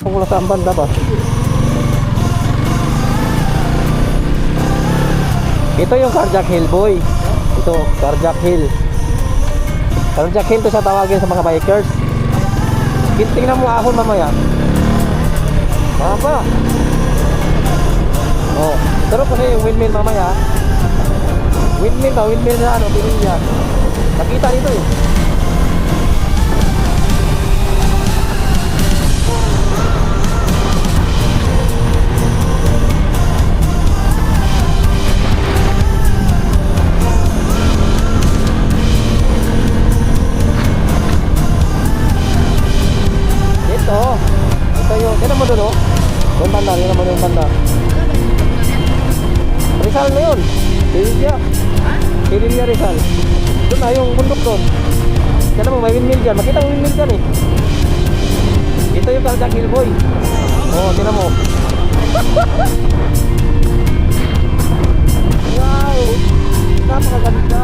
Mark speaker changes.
Speaker 1: Kung wala saan banda ba? Ito yung Carjack Hill, boy. Ito, Carjack Hill. Carjack Hill to siya tawagin sa mga bikers. Tingnan mo ahon mamaya. Mahaba. Oh, pero kasi yung windmill mamaya. Windmill na ano, pinilya. Nakita dito eh. Ito yung, yan mo doon oh. Yung banda, yan mo yung banda. Rizal na yun. Pirilya Rizal. Doon na yung bundok doon. Yan mo, may windmill dyan. Makita mo windmill dyan eh. Ito yung Carjack Hill, boy. Oh, tinan mo. Wow, napakaganda.